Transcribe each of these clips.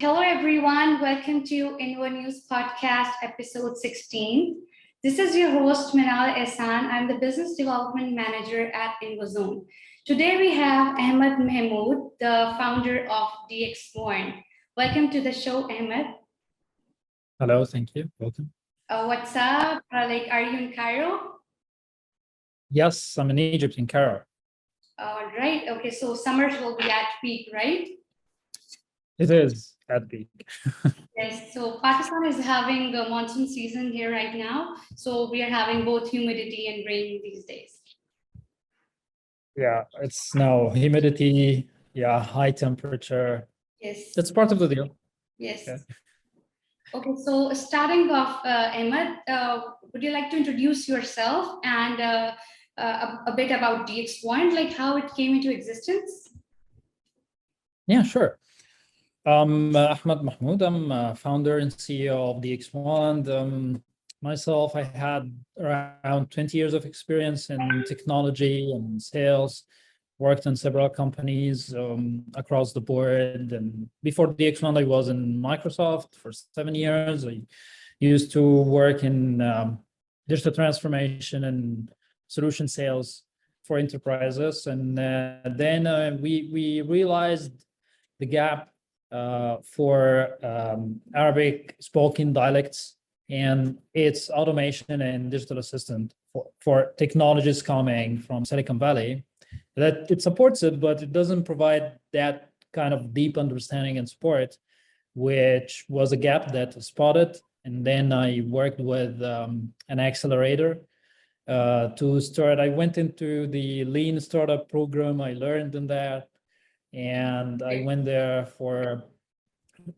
Hello, everyone. Welcome to InvoNews podcast, episode 16. This is your host, Minal A. I'm the business development manager at InvoZone. Today, we have Ahmed Mahmoud, the founder of DXwand. Welcome to the show, Ahmed. Hello, thank you. Welcome. What's up? Are you in Cairo? Yes, I'm in Egypt, in Cairo. All right. Okay, so summers will be at peak, right? It is at peak. Yes, so Pakistan is having the monsoon season here right now. So we are having both humidity and rain these days. Yeah, it's now humidity, high temperature. Yes. That's part of the deal. Yes. Yeah. Okay, so starting off, Ahmed, would you like to introduce yourself and a bit about DXwand, like how it came into existence? Yeah, sure. Ahmed Mahmoud. I'm founder and CEO of DXwand. Myself, I had around 20 years of experience in technology and sales, worked in several companies across the board. And before DXwand, I was in Microsoft for 7 years. I used to work in digital transformation and solution sales for enterprises. And then we realized the gap for Arabic spoken dialects and its automation and digital assistant for technologies coming from Silicon Valley, that it supports it, but it doesn't provide that kind of deep understanding and support, which was a gap that I spotted. And then I worked with an accelerator to start. I went into the lean startup program. I learned in that. And I went there for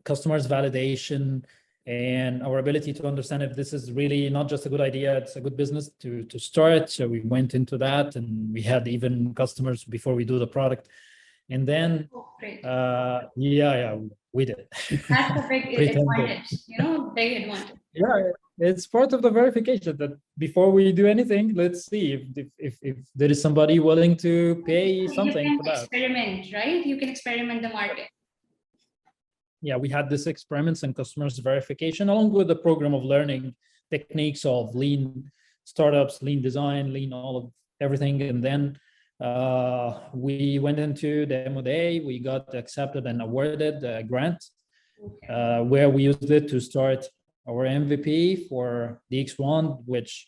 customers validation and our ability to understand if this is really not just a good idea, it's a good business to start. So we went into that, and we had even customers before we do the product. And then, we did. That's a big advantage, big advantage. Yeah, it's part of the verification that before we do anything, let's see if there is somebody willing to pay something for that. Experiment, right? You can experiment the market. Yeah, we had this experiments and customers verification along with the program of learning techniques of lean startups, lean design, lean all of everything. And then we went into demo day. We got accepted and awarded a grant where we used it to start our MVP for DXwand, which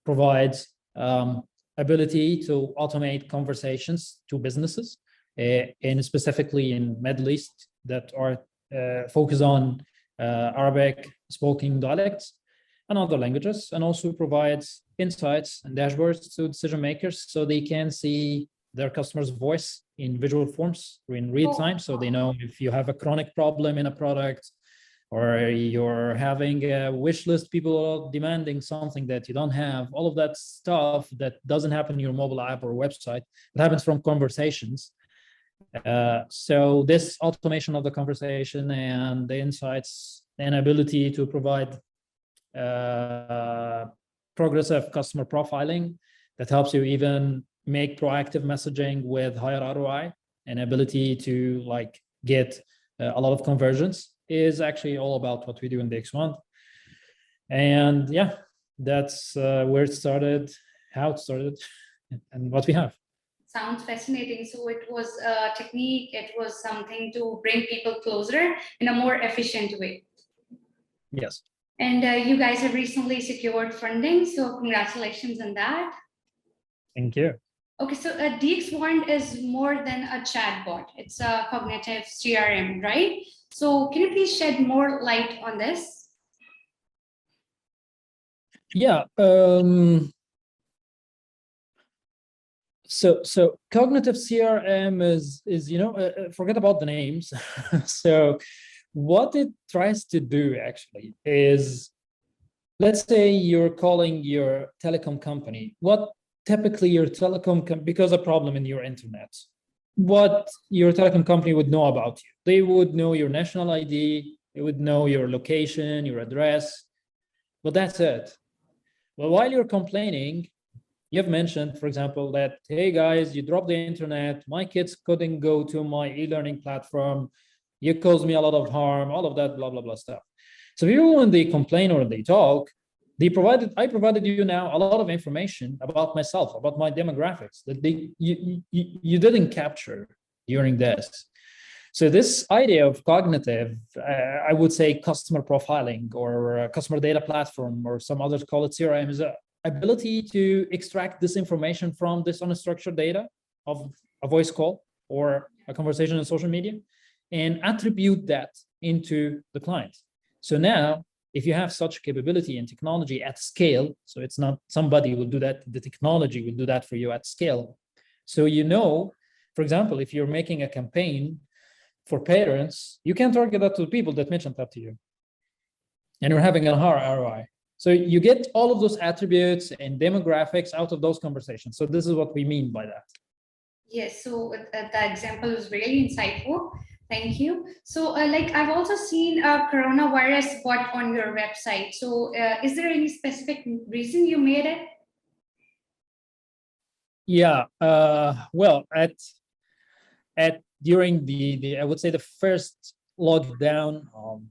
provides ability to automate conversations to businesses, and specifically in Middle East that are focused on Arabic spoken dialects and other languages, and also provides insights and dashboards to decision makers so they can see their customer's voice in visual forms or in real time, so they know if you have a chronic problem in a product, or you're having a wish list, people are demanding something that you don't have. All of that stuff that doesn't happen in your mobile app or website, it happens from conversations. So this automation of the conversation and the insights and ability to provide progressive customer profiling that helps you even make proactive messaging with higher ROI and ability to get a lot of conversions is actually all about what we do in DXwand. And yeah, that's where it started, how it started, and what we have. Sounds fascinating. So it was a technique, it was something to bring people closer in a more efficient way. Yes. And you guys have recently secured funding, so congratulations on that. Thank you. Okay, so DXwand is more than a chatbot. It's a cognitive CRM, right? So can you please shed more light on this? Yeah. So cognitive CRM is forget about the names. So what it tries to do actually is, let's say you're calling your telecom company. What typically your telecom because a problem in your internet, what your telecom company would know about you. They would know your national ID, they would know your location, your address, but that's it. Well, while you're complaining, you've mentioned, for example, that, hey guys, you dropped the internet, my kids couldn't go to my e-learning platform, you caused me a lot of harm, all of that, blah, blah, blah stuff. So people, when they complain or they talk, I provided you now a lot of information about myself, about my demographics that you didn't capture during this. So this idea of cognitive, I would say customer profiling or customer data platform, or some others call it CRM, is a ability to extract this information from this unstructured data of a voice call or a conversation on social media and attribute that into the client. So now, if you have such capability and technology at scale, so it's not somebody will do that, the technology will do that for you at scale. So you know, for example, if you're making a campaign for parents, you can target that to the people that mentioned that to you. And you're having a higher ROI. So you get all of those attributes and demographics out of those conversations. So this is what we mean by that. Yes, so the example is really insightful. Thank you. So like I've also seen a coronavirus bot on your website. So is there any specific reason you made it? Yeah, well, during the I would say the first lockdown of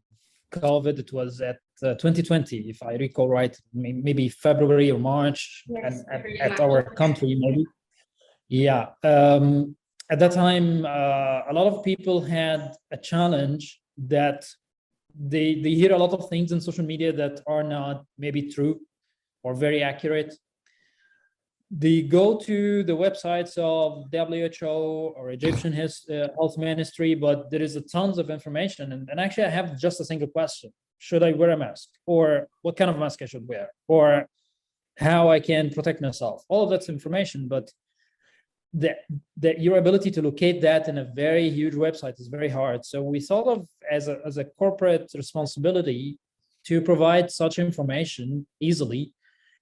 COVID, it was at 2020, if I recall right, maybe February or March, Yes, at our country, maybe. Yeah. At that time, a lot of people had a challenge that they hear a lot of things in social media that are not maybe true or very accurate. They go to the websites of WHO or Egyptian Health Ministry, but there is a tons of information. And actually, I have just a single question. Should I wear a mask? Or what kind of mask I should wear? Or how I can protect myself? All of that's information, but your ability to locate that in a very huge website is very hard. So we thought of as a corporate responsibility to provide such information easily.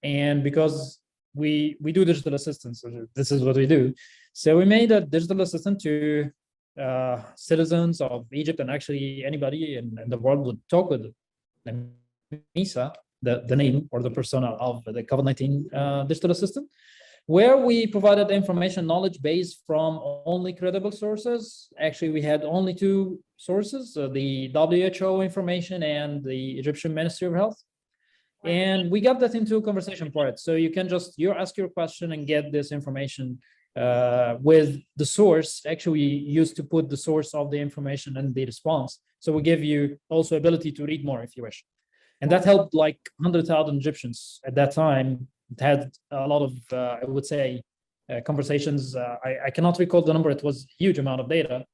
And because we do digital assistance, so this is what we do. So we made a digital assistant to citizens of Egypt, and actually anybody in the world would talk with MISA, the name or the persona of the COVID-19 digital assistant, where we provided information knowledge base from only credible sources. Actually, we had only two sources, the WHO information and the Egyptian Ministry of Health. And we got that into a conversation part. So you can just, you ask your question and get this information with the source. Actually, we used to put the source of the information and the response. So we give you also ability to read more if you wish. And that helped like 100,000 Egyptians at that time. It had a lot of, I would say, conversations. I cannot recall the number. It was a huge amount of data,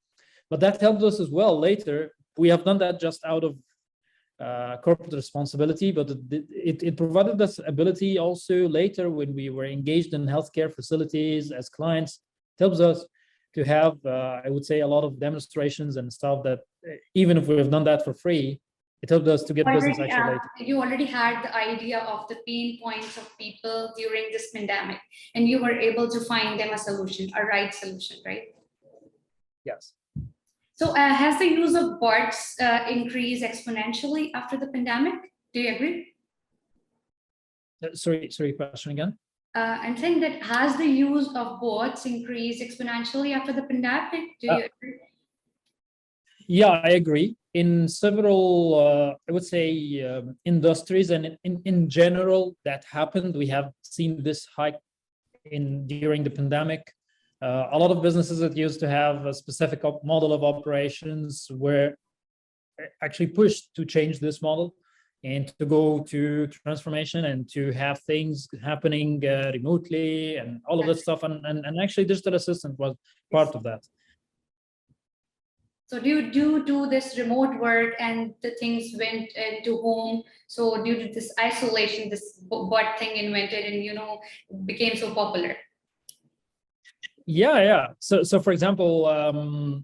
but that helped us as well later. We have done that just out of corporate responsibility, but it provided us ability also later when we were engaged in healthcare facilities as clients. It helps us to have, I would say, a lot of demonstrations and stuff that even if we have done that for free, it helped us to get business actually later. You already had the idea of the pain points of people during this pandemic, and you were able to find them a solution, a right solution, right? Yes. So has the use of bots increased exponentially after the pandemic? Do you agree? Sorry, question again? I'm saying that has the use of bots increased exponentially after the pandemic? Do you agree? Yeah, I agree. In several, I would say, industries and in general that happened, we have seen this hike during the pandemic. A lot of businesses that used to have a specific model of operations were actually pushed to change this model and to go to transformation and to have things happening remotely and all of that stuff. And actually digital assistant was part of that. So due to this remote work and the things went into home, so due to this isolation, this bot thing invented and became so popular. Yeah. So for example,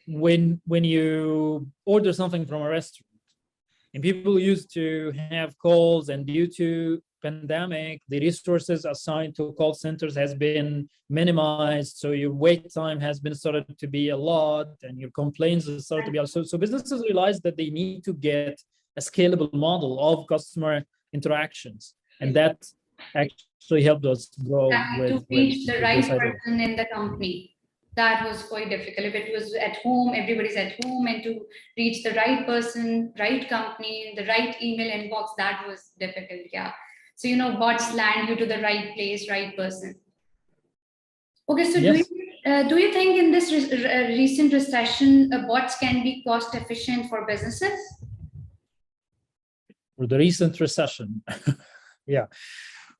when you order something from a restaurant, and people used to have calls, and due to pandemic, the resources assigned to call centers has been minimized. So your wait time has been started to be a lot, and your complaints have started to be a lot. So businesses realize that they need to get a scalable model of customer interactions, and that actually helped us grow to reach the right person in the company. That was quite difficult. If it was at home, everybody's at home, and to reach the right person, right company, the right email inbox, that was difficult. Yeah. So, bots land you to the right place, right person. Okay. So Yes, do you think in this recent recession, bots can be cost efficient for businesses? for the recent recession. Yeah.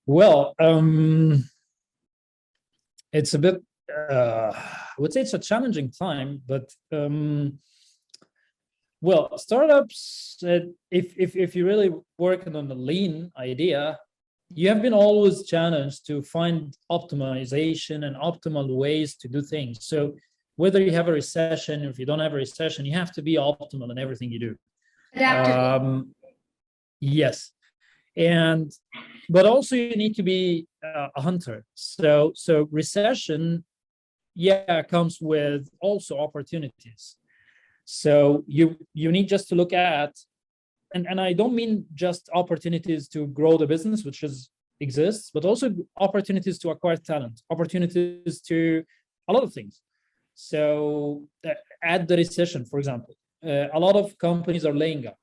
Well, it's a bit, I would say it's a challenging time, but well, startups, if you're really working on the lean idea, you have been always challenged to find optimization and optimal ways to do things. So whether you have a recession, or if you don't have a recession, you have to be optimal in everything you do. Adaptable. Yes, and but also you need to be a hunter. So recession, yeah, comes with also opportunities. So you need just to look at, and I don't mean just opportunities to grow the business, which exists, but also opportunities to acquire talent, opportunities to a lot of things. So at the recession, for example, a lot of companies are laying off.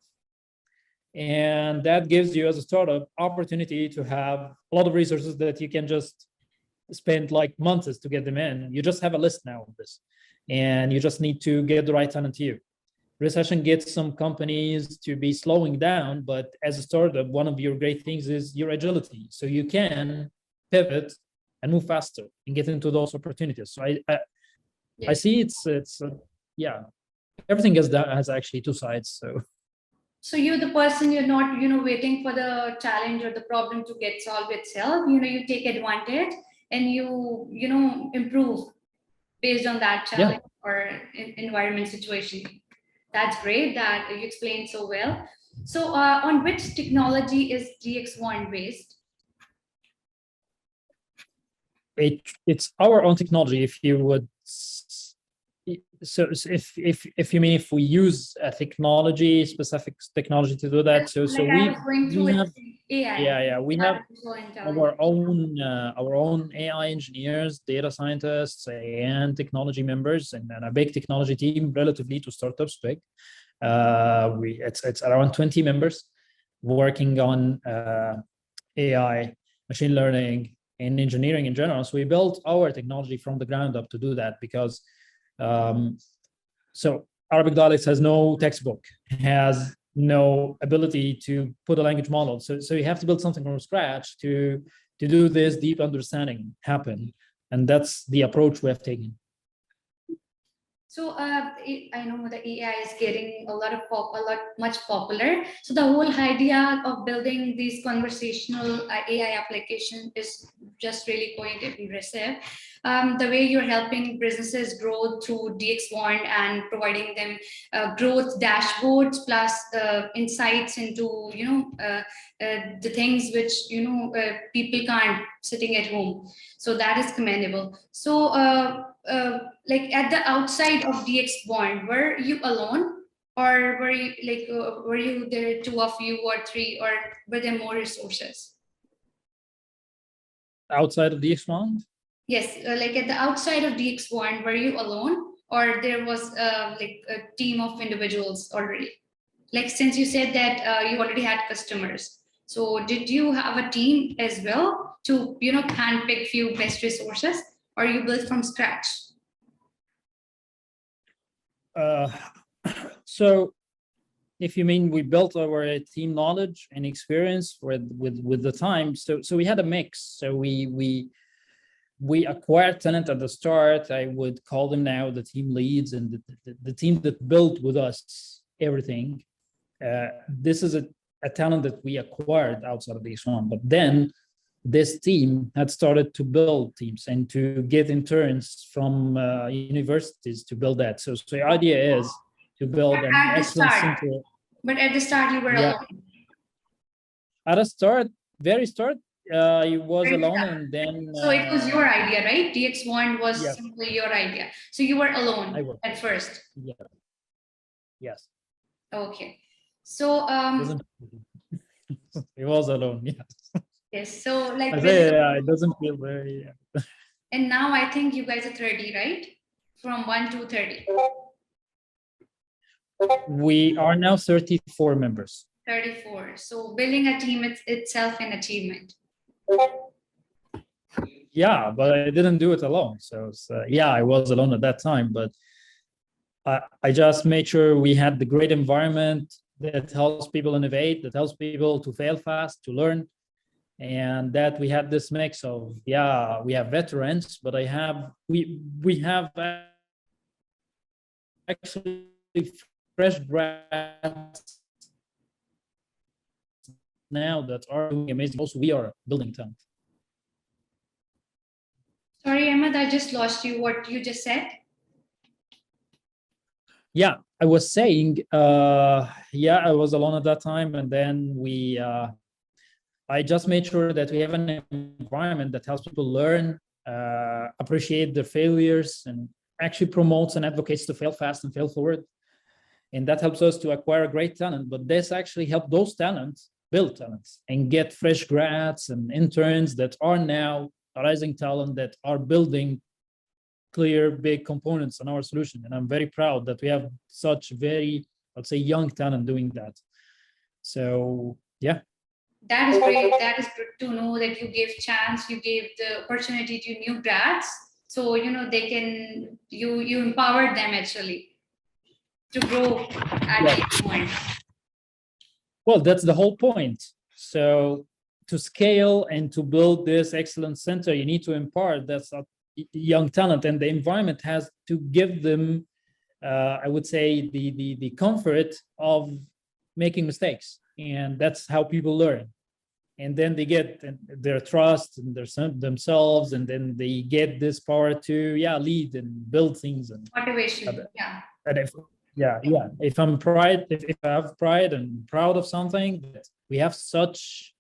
And that gives you, as a startup, opportunity to have a lot of resources that you can just spend like months to get them in. You just have a list now of this, and you just need to get the right talent to you. Recession gets some companies to be slowing down, but as a startup, one of your great things is your agility. So you can pivot and move faster and get into those opportunities. So I see it's yeah, everything has actually two sides. So you're the person, you're not, waiting for the challenge or the problem to get solved itself. You take advantage and you improve based on that Yeah, challenge or environment situation. That's great that you explained so well. So on which technology is DXwand based? it's our own technology. If you would, so if you mean if we use a technology, specific technology to do that, so Like I was going through we with have AI. yeah, we have our own AI engineers, data scientists, and technology members, and a big technology team relatively to startups big. It's around 20 members working on AI, machine learning, and engineering in general. So we built our technology from the ground up to do that, because so Arabic dialects has no textbook, has no ability to put a language model. So you have to build something from scratch to do this deep understanding happen. And that's the approach we have taken. So I know the AI is getting much popular. So the whole idea of building these conversational AI application is just really quite impressive. The way you're helping businesses grow through DXwand and providing them growth dashboards plus insights into the things which people can't sitting at home. So that is commendable. So. Like at the outside of DXwand, were you alone, or were you were you there two of you or three, or were there more resources? Outside of DXwand? Yes, like at the outside of DXwand, were you alone, or there was like a team of individuals already? Like since you said that you already had customers, so did you have a team as well to handpick few best resources, or you built from scratch? So if you mean we built our team knowledge and experience with the time, so we had a mix. So we acquired talent at the start. I would call them now the team leads, and the team that built with us everything. This is a talent that we acquired outside of DXwand, but then this team had started to build teams and to get interns from universities to build that. So the idea is to build an At the excellent start, center. but at the start you were Yeah, alone. at a start, very start, I was Very alone, start. and then So it was your idea, right? DXwand was yes, simply your idea. So you were I alone was. at first. Yeah, yes. Okay. So Doesn't it was alone? Yes. yes. So like I with say it doesn't feel very. and now I think you guys are 30, right? from 1 to 30? We are now 34 members. 34. So building a team itself an achievement. Yeah, but I didn't do it alone. So yeah, I was alone at that time, but I just made sure we had the great environment that helps people innovate, that helps people to fail fast, to learn, and that we had this mix of, yeah, we have veterans, but we have actually fresh grads now that are doing amazing. Also, we are building talent. Sorry, Ahmed, I just lost you. What you just said? Yeah, I was saying, yeah, I was alone at that time, and then I just made sure that we have an environment that helps people learn, appreciate their failures, and actually promotes and advocates to fail fast and fail forward. And that helps us to acquire great talent. But this actually helped those talents build talents and get fresh grads and interns that are now rising talent that are building clear, big components on our solution. And I'm very proud that we have such very, let's say, young talent doing that. So, yeah. That is great. That is good to know that you gave chance, you gave the opportunity to new grads. So, they can, you empowered them actually to grow at DXwand. Well, that's the whole point. So to scale and to build this excellence center, you need to impart that young talent, and the environment has to give them, I would say, the comfort of making mistakes. And that's how people learn. And then they get their trust and themselves, and then they get this power to, lead and build things. And motivation, yeah. And if I'm if I have pride and proud of something, we have such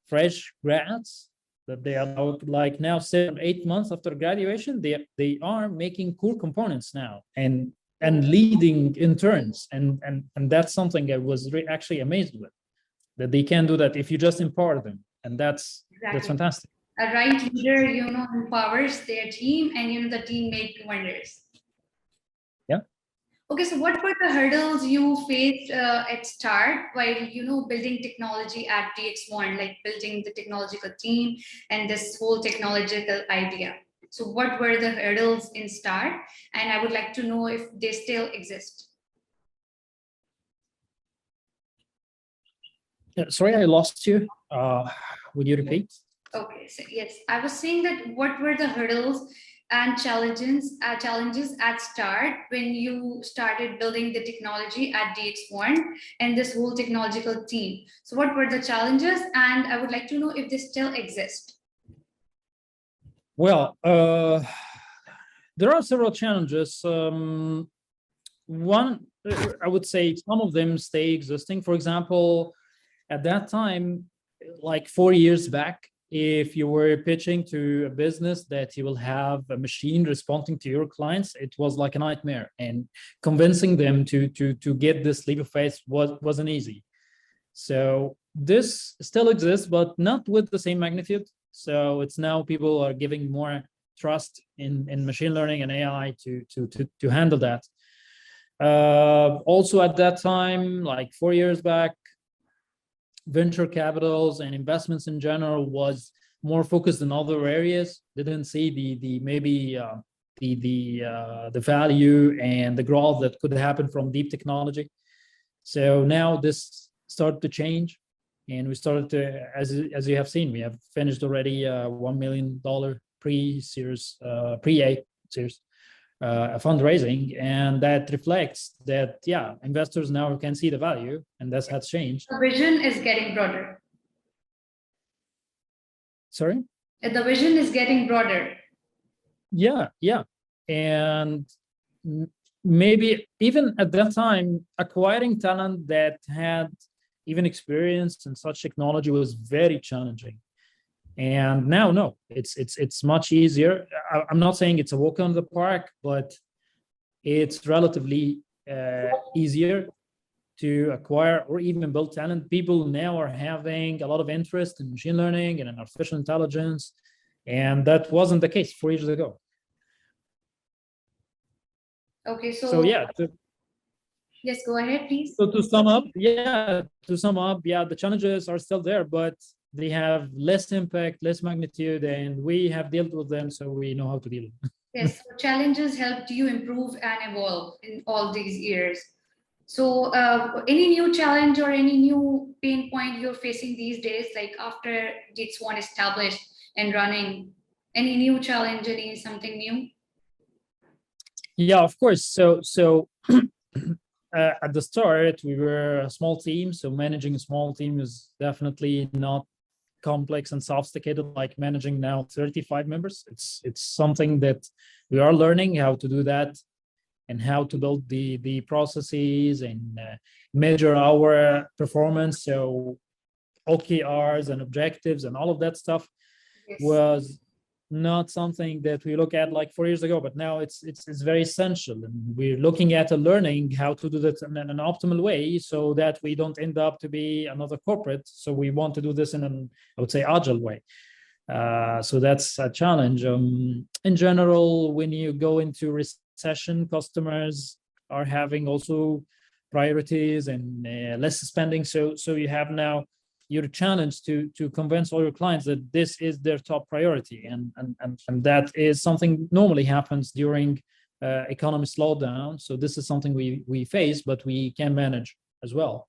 fresh grads that they are like now 7-8 months after graduation, they are making cool components now and leading interns, and that's something I was actually amazed with, that they can do that if you just empower them, and that's fantastic. A right leader, empowers their team, and the team make wonders. Yeah. Okay, so what were the hurdles you faced at start while building technology at DXwand, like building the technological team and this whole technological idea? So what were the hurdles in start? And I would like to know if they still exist. Sorry, I lost you. Would you repeat? Okay, so yes, I was saying that what were the hurdles and challenges at start when you started building the technology at DXwand and this whole technological team? So what were the challenges, and I would like to know if they still exist. Well, there are several challenges. One, I would say some of them stay existing. For example, at that time, like 4 years back, if you were pitching to a business that you will have a machine responding to your clients, it was like a nightmare, and convincing them to get this leap of faith wasn't easy. So this still exists, but not with the same magnitude. So it's now people are giving more trust in machine learning and AI to handle that. Also at that time, like 4 years back, venture capitals and investments in general was more focused in other areas. Didn't see the value and the growth that could happen from deep technology. So now this started to change, and we started to, as you have seen, we have finished already $1 million pre-series, pre-A series fundraising, and that reflects that investors now can see the value, and that has changed. The vision is getting broader. Sorry? The vision is getting broader. Yeah, and maybe even at that time, acquiring talent that had even experience in such technology was very challenging. And now, no, it's much easier. I'm not saying it's a walk in the park, but it's relatively easier to acquire or even build talent. People now are having a lot of interest in machine learning and in artificial intelligence, and that wasn't the case 4 years ago. Okay, So yeah, yes, go ahead, please. so to sum up, the challenges are still there, but they have less impact, less magnitude, and we have dealt with them, so we know how to deal with them. Yes, so challenges helped you improve and evolve in all these years. So any new challenge or any new pain point you're facing these days, like after DXwand established and running, any new challenge, any something new? Yeah, of course. So at the start, we were a small team, so managing a small team is definitely not complex and sophisticated like managing now 35 members. It's something that we are learning how to do that and how to build the processes and measure our performance. So OKRs and objectives and all of that stuff Yes. was not something that we look at like 4 years ago, but now it's very essential, and we're looking at learning how to do that in an optimal way so that we don't end up to be another corporate. So we want to do this in an, I would say, agile way. So that's a challenge. In general, when you go into recession, customers are having also priorities and less spending. So you have now your challenge to convince all your clients that this is their top priority, and that is something normally happens during economic slowdown. So this is something we face, but we can manage as well.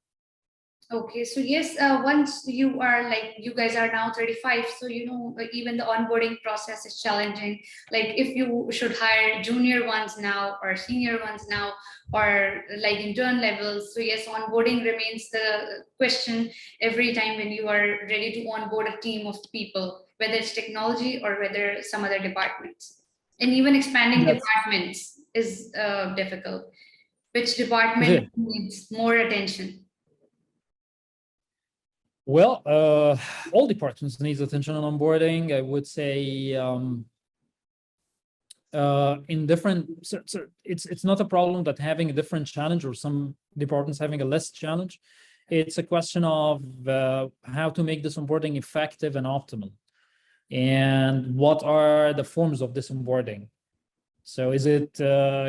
Okay, so yes, once you are like, you guys are now 35, so even the onboarding process is challenging. Like if you should hire junior ones now or senior ones now, or like intern levels. So yes, onboarding remains the question every time when you are ready to onboard a team of people, whether it's technology or whether some other departments. And even expanding departments is difficult. Which department needs more attention? Well, all departments need attention on onboarding. I would say in different, so it's not a problem that having a different challenge or some departments having a less challenge. It's a question of how to make this onboarding effective and optimal, and what are the forms of this onboarding. So is it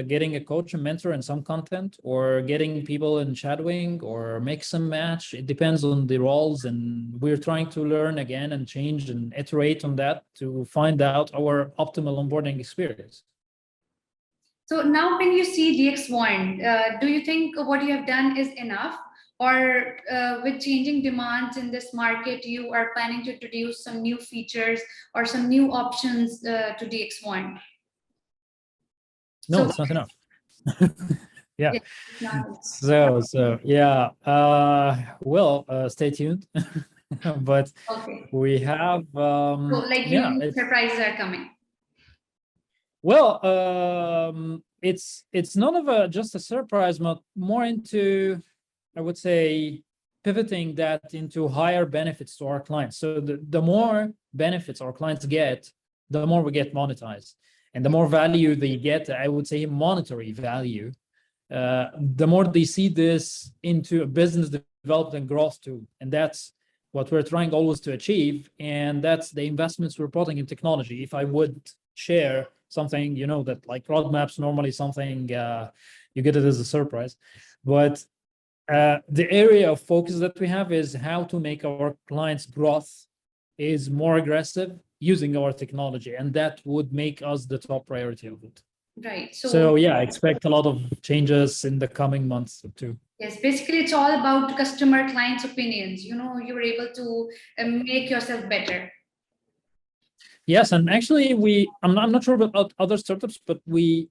getting a coach and mentor and some content, or getting people in shadowing, or mix and match? It depends on the roles, and we're trying to learn again and change and iterate on that to find out our optimal onboarding experience. So now when you see DXwand, do you think what you have done is enough? Or with changing demands in this market, you are planning to introduce some new features or some new options to DXwand? No, it's not enough. Yeah. Nice. So yeah. Well, stay tuned. But Okay. we have So like surprises are coming. Well, it's none of just a surprise, but more into, I would say, pivoting that into higher benefits to our clients. So the more benefits our clients get, the more we get monetized. And the more value they get, I would say monetary value, the more they see this into a business development and growth too. And that's what we're trying always to achieve. And that's the investments we're putting in technology. If I would share something, that like roadmaps, normally something you get it as a surprise. But the area of focus that we have is how to make our clients' growth is more aggressive using our technology, and that would make us the top priority of it. Right. So yeah, I expect a lot of changes in the coming months too. Yes, basically it's all about customer clients' opinions. You're able to make yourself better. Yes, and actually I'm not sure about other startups, but we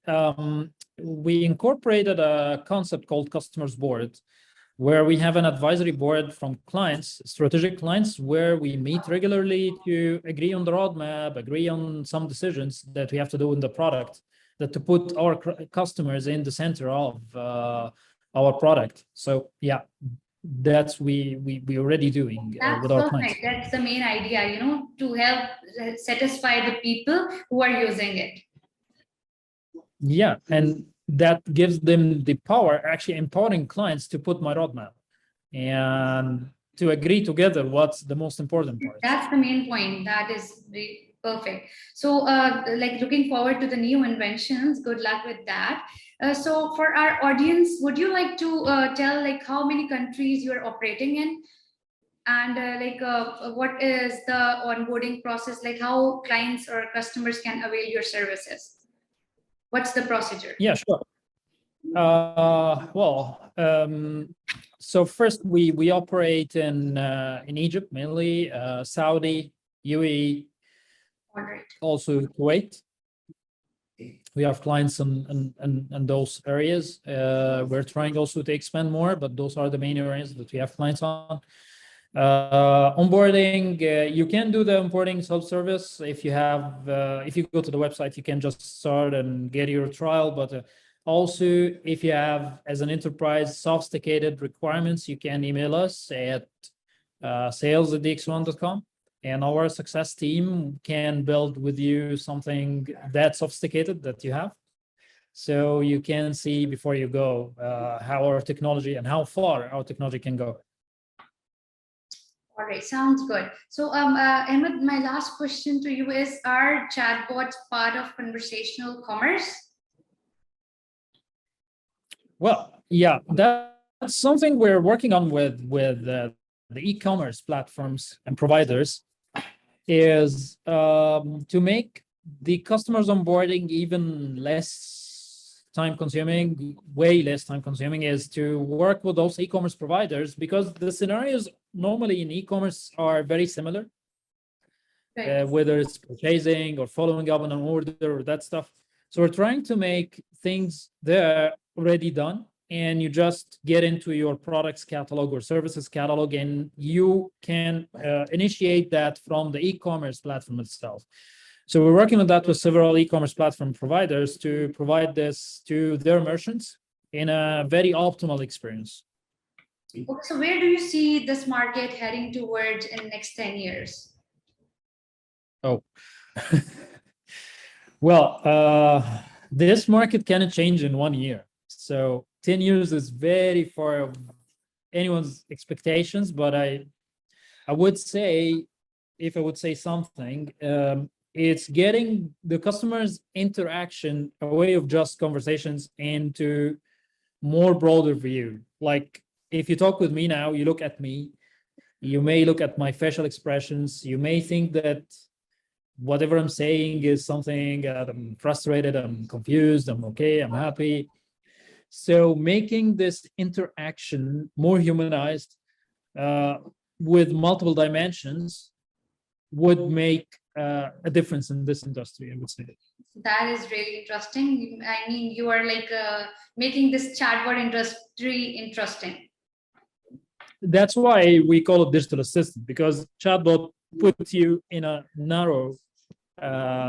incorporated a concept called customers board, where we have an advisory board from clients, strategic clients, where we meet regularly to agree on the roadmap, agree on some decisions that we have to do in the product, that to put our customers in the center of our product. So yeah, that's we already doing with our clients. That's the main idea, to help satisfy the people who are using it. Yeah, and that gives them the power, actually empowering clients to put my roadmap and to agree together what's the most important part. That's the main point. That is Perfect. So, like looking forward to the new inventions. Good luck with that. So, for our audience, would you like to tell like how many countries you are operating in, and what is the onboarding process? Like how clients or customers can avail your services? What's the procedure? Yeah, sure. So first we operate in Egypt mainly, Saudi, UAE, All right. also Kuwait. We have clients in those areas. We're trying also to expand more, but those are the main areas that we have clients on. Onboarding, you can do the onboarding self-service. If you go to the website, you can just start and get your trial. But also, if you have, as an enterprise, sophisticated requirements, you can email us at sales@dxwand.com, and our success team can build with you something that sophisticated that you have. So you can see before you go how our technology and how far our technology can go. All right, sounds good. So, Ahmed, my last question to you is: are chatbots part of conversational commerce? Well, yeah, that's something we're working on with the e-commerce platforms and providers, is to make the customers onboarding even less time consuming, way less time consuming, is to work with those e-commerce providers, because the scenarios normally in e-commerce are very similar, Right. whether it's purchasing or following up on an order or that stuff. So we're trying to make things there already done, and you just get into your products catalog or services catalog, and you can initiate that from the e-commerce platform itself. So we're working on that with several e-commerce platform providers to provide this to their merchants in a very optimal experience. Okay, so where do you see this market heading towards in the next 10 years? Oh, well, this market cannot change in 1 year. So 10 years is very far of anyone's expectations, but I would say, if I would say something, it's getting the customer's interaction away of just conversations into more broader view. Like if you talk with me now, you look at me, you may look at my facial expressions, you may think that whatever I'm saying is something I'm frustrated, I'm confused, I'm okay, I'm happy. So making this interaction more humanized with multiple dimensions would make a difference in this industry, I would say. That is really interesting. I mean, you are like making this chatbot industry interesting. That's why we call it digital assistant, because chatbot puts you in a narrow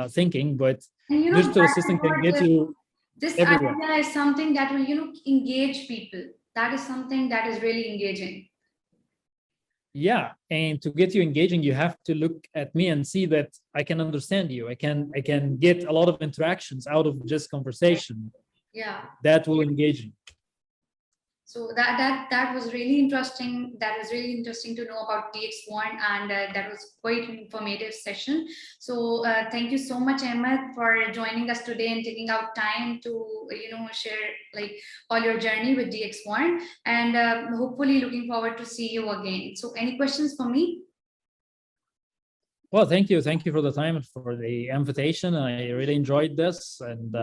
thinking, but And you know, digital assistant can get you this everywhere. idea is something that will, engage people. That is something that is really engaging. Yeah, and to get you engaging, you have to look at me and see that I can understand you. I can get a lot of interactions out of just conversation. Yeah. That will engage you. So that was really interesting. That was really interesting to know about DXwand, and that was quite an informative session. So thank you so much, Ahmed, for joining us today and taking out time to share like all your journey with DXwand, and hopefully looking forward to see you again. So any questions for me? Well, thank you for the time and for the invitation. I really enjoyed this, and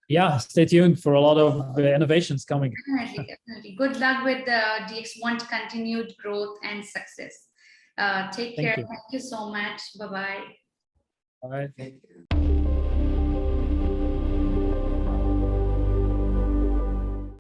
yeah, stay tuned for a lot of innovations coming. Definitely. Good luck with the DXwand continued growth and success. Take care. Thank you so much. Bye-bye. All right.